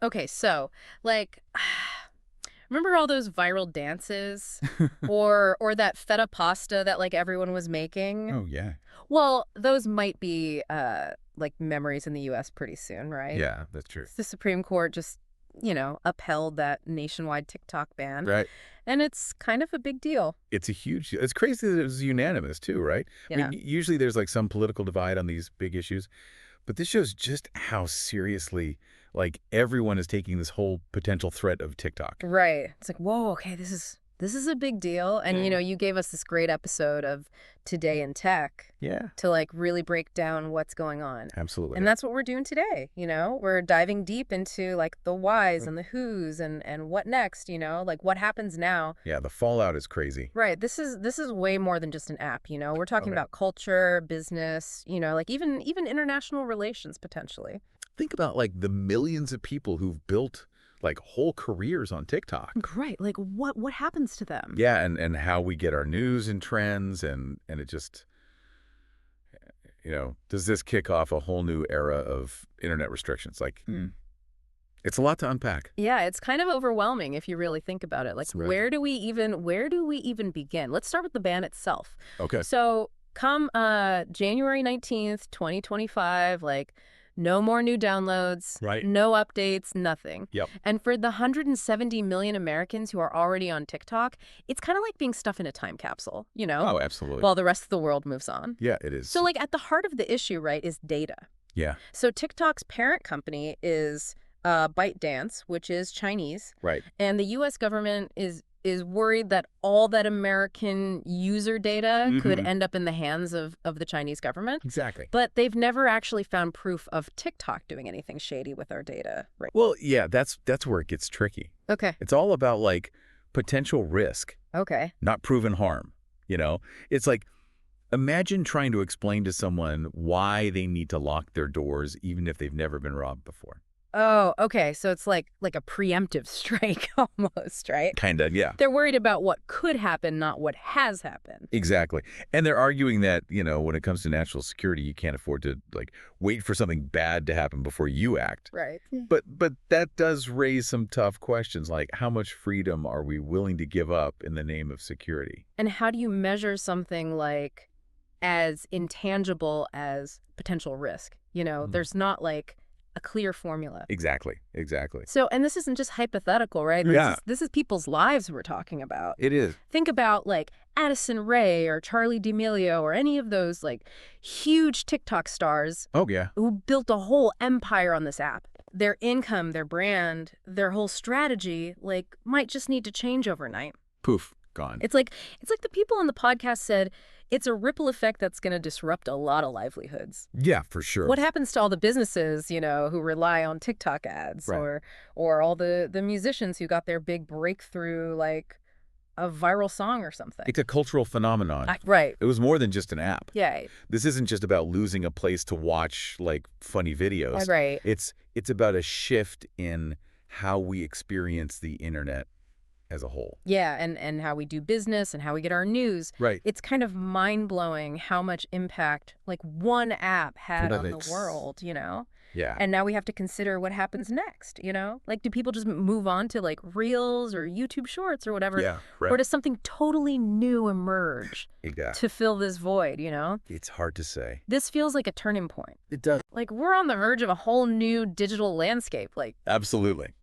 Okay, so like remember all those viral dances or that feta pasta that like everyone was making? Oh, yeah. Well, those might be like memories in the US pretty soon, right? Yeah, that's true. The Supreme Court just, upheld that nationwide TikTok ban, Right. and it's kind of a big deal. It's crazy that it was unanimous too, right? I mean, Yeah. usually there's like some political divide on these big issues, but this shows just how seriously like everyone is taking this whole potential threat of TikTok. Right. It's like, whoa, okay, this is a big deal. And Mm. you gave us this great episode of Today in Tech Yeah, to like really break down what's going on. absolutely. And that's what we're doing today, We're diving deep into like the whys Mm. and the whos and what next, like what happens now. Yeah, the fallout is crazy. Right. This is way more than just an app, We're talking Okay. about culture, business, like even international relations potentially. Think about like the millions of people who've built like whole careers on TikTok. Right. Like what happens to them? Yeah, and how we get our news and trends and it just, does this kick off a whole new era of internet restrictions? Like, it's a lot to unpack. Yeah, it's kind of overwhelming if you really think about it. Like That's right. where do we even begin? Let's start with the ban itself. Okay. So, come January 19th, 2025, like no more new downloads, Right. no updates, nothing. Yep. And for the 170 million Americans who are already on TikTok, it's kind of like being stuck in a time capsule, Oh, absolutely. while the rest of the world moves on. Yeah, it is. So like at the heart of the issue, right, is data. Yeah, So TikTok's parent company is ByteDance, which is Chinese, right. and the U.S. government is worried that all that American user data could end up in the hands of the Chinese government. Exactly. But they've never actually found proof of TikTok doing anything shady with our data. Right. Well, yeah, that's where it gets tricky. Okay. It's all about like potential risk, Okay. not proven harm. It's like imagine trying to explain to someone why they need to lock their doors even if they've never been robbed before. Oh, okay. So it's like a preemptive strike almost, right? Kind of, yeah. They're worried about what could happen, not what has happened. Exactly. And they're arguing that, when it comes to national security, you can't afford to like wait for something bad to happen before you act. Right. But that does raise some tough questions like how much freedom are we willing to give up in the name of security? And how do you measure something like as intangible as potential risk? There's not like a clear formula. Exactly. So, and this isn't just hypothetical, right? Yeah. This is people's lives we're talking about. It is. Think about like Addison Rae or Charlie D'Amelio or any of those like huge TikTok stars Oh, yeah. who built a whole empire on this app. Their income, their brand, their whole strategy like might just need to change overnight. Poof. Gone. It's like the people on the podcast said, it's a ripple effect that's going to disrupt a lot of livelihoods. Yeah, for sure. What happens to all the businesses, who rely on TikTok ads, Right. or all the musicians who got their big breakthrough like a viral song or something? It's a cultural phenomenon. Right. It was more than just an app. Yeah. This isn't just about losing a place to watch like funny videos. Right. It's about a shift in how we experience the internet as a whole. Yeah, and how we do business and how we get our news. Right. It's kind of mind-blowing how much impact like one app had on the It's- world, Yeah. And now we have to consider what happens next, Like, do people just move on to like Reels or YouTube Shorts or whatever? Yeah. Right. Or does something totally new emerge Exactly. to fill this void, It's hard to say. This feels like a turning point. It does. Like, we're on the verge of a whole new digital landscape. Like, Absolutely.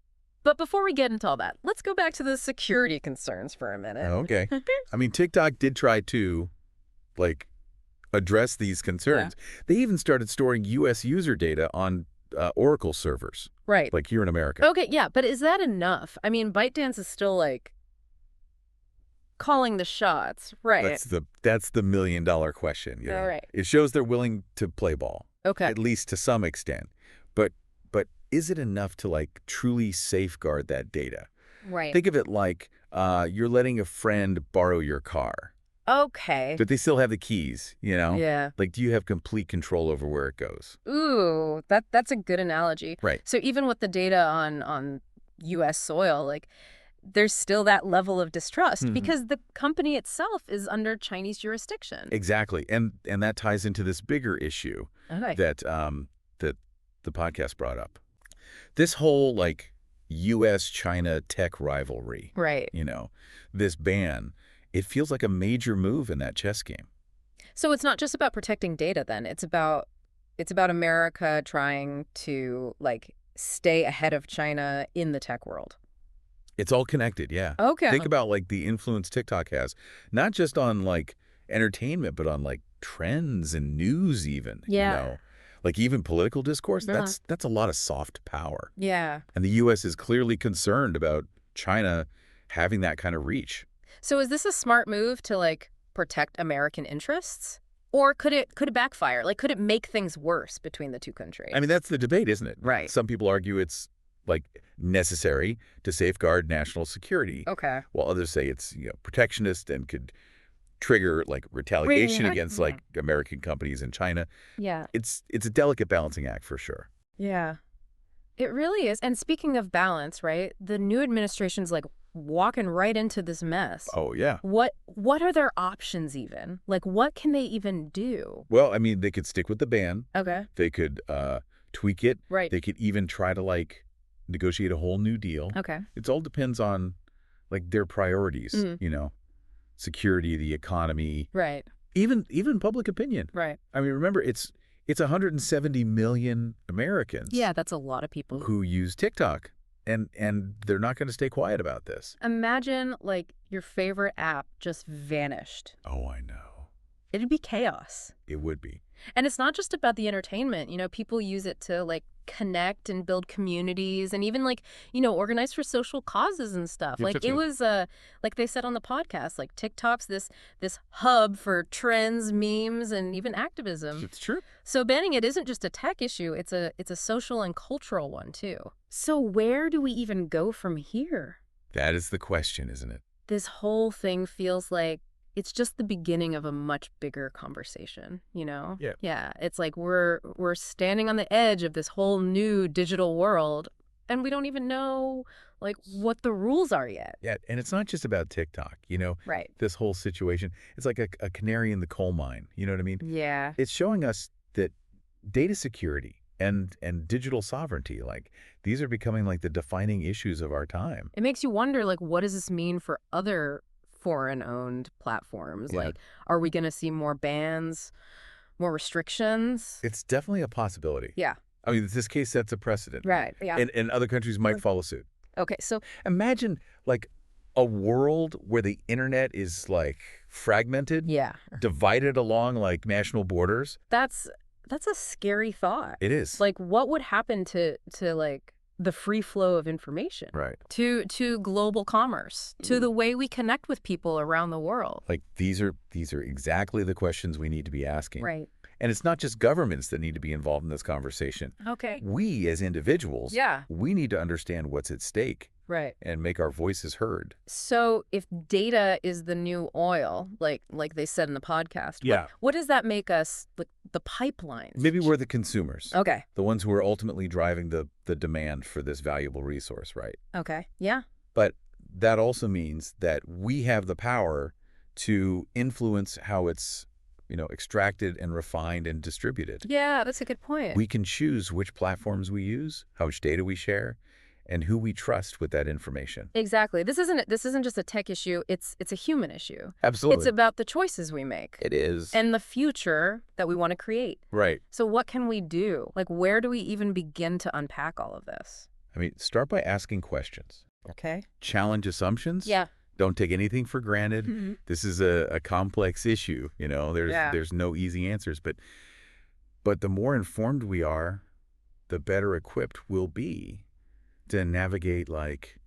but before we get into all that, let's go back to the security concerns for a minute. Okay. I mean, TikTok did try to, like, address these concerns. They even started storing U.S. user data on Oracle servers, Right. like here in America. Okay, yeah, but is that enough? I mean, ByteDance is still like calling the shots, right? That's the $1 million question. All right. It shows they're willing to play ball, Okay. at least to some extent. But is it enough to like truly safeguard that data? Right. Think of it like you're letting a friend borrow your car, Okay. but they still have the keys. Yeah. Like, do you have complete control over where it goes? Ooh, that's a good analogy. Right. So even with the data on U.S. soil, like there's still that level of distrust because the company itself is under Chinese jurisdiction. Exactly, and that ties into this bigger issue Okay. that that the podcast brought up. This whole, like, U.S.-China tech rivalry, Right. this ban, it feels like a major move in that chess game. So it's not just about protecting data then. It's about America trying to like stay ahead of China in the tech world. It's all connected, yeah. Okay. Think about, like, the influence TikTok has, not just on, like, entertainment, but on, like, trends and news even, Yeah. Like, even political discourse, Uh-huh. that's a lot of soft power. Yeah. And the U.S. is clearly concerned about China having that kind of reach. So is this a smart move to like protect American interests? Or could it backfire? Like could it make things worse between the two countries? I mean, that's the debate, isn't it? Right. Some people argue it's, like, necessary to safeguard national security, Okay. while others say it's, protectionist and could trigger, like, retaliation against, like, American companies in China. Yeah. It's a delicate balancing act for sure. Yeah. It really is. And speaking of balance, right? The new administration's like walking right into this mess. Oh, yeah. What are their options even? Like what can they even do? Well, I mean, they could stick with the ban. Okay. They could tweak it. Right. They could even try to, like, negotiate a whole new deal. Okay. It all depends on, like, their priorities, security, the economy, Right. even public opinion. Right. I mean, remember, it's 170 million Americans Yeah, that's a lot of people. who use TikTok, and they're not going to stay quiet about this. Imagine like your favorite app just vanished. Oh, I know. It'd be chaos. It would be. And it's not just about the entertainment. People use it to like connect and build communities and even like, organize for social causes and stuff. Yeah, Like totally. it was like they said on the podcast, like TikTok's this hub for trends, memes, and even activism. It's true. So banning it isn't just a tech issue, it's a social and cultural one too. So where do we even go from here? That is the question, isn't it? This whole thing feels like it's just the beginning of a much bigger conversation, Yeah. Yeah, it's like we're standing on the edge of this whole new digital world and we don't even know like what the rules are yet. Yeah, and it's not just about TikTok, Right. this whole situation. It's like a canary in the coal mine, you know what I mean? Yeah. It's showing us that data security and digital sovereignty, like, these are becoming, like, the defining issues of our time. It makes you wonder like what does this mean for other foreign-owned platforms? Yeah. Like are we going to see more bans, more restrictions? It's definitely a possibility. Yeah. I mean, this case sets a precedent. Right. Yeah. And other countries might follow suit. Okay. So Imagine, like, a world where the internet is, like, fragmented, yeah, divided along, like, national borders. that's a scary thought. It is. Like what would happen to like the free flow of information? Right. To global commerce, to the way we connect with people around the world. Like, these are exactly the questions we need to be asking. Right. And it's not just governments that need to be involved in this conversation. Okay. We, as individuals, Yeah. we need to understand what's at stake Right. and make our voices heard. So if data is the new oil, like they said in the podcast, Yeah. what does that make us, like the pipelines? Maybe we're the consumers, Okay. the ones who are ultimately driving the demand for this valuable resource, right? Okay. Yeah. But that also means that we have the power to influence how it's, extracted and refined and distributed. Yeah, that's a good point. We can choose which platforms we use, how much data we share, and who we trust with that information. Exactly. This isn't just a tech issue, it's a human issue. Absolutely. It's about the choices we make. It is. And the future that we want to create. Right. So what can we do? Like, where do we even begin to unpack all of this? I mean, start by asking questions. Okay. Challenge assumptions. Yeah. Don't take anything for granted. Mhm. This is a complex issue. Yeah. There's no easy answers. But the more informed we are, the better equipped we'll be to navigate, like,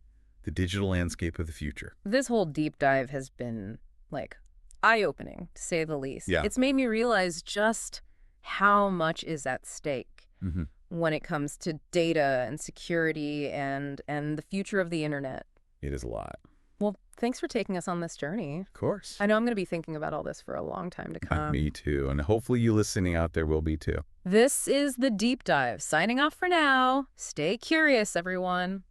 the digital landscape of the future. This whole deep dive has been, like, eye-opening, to say the least. Yeah. It's made me realize just how much is at stake Mm-hmm. when it comes to data and security and the future of the internet. It is a lot. Well, thanks for taking us on this journey. Of course. I know I'm going to be thinking about all this for a long time to come. Me too. And hopefully you listening out there will be too. This is The Deep Dive. Signing off for now. Stay curious, everyone.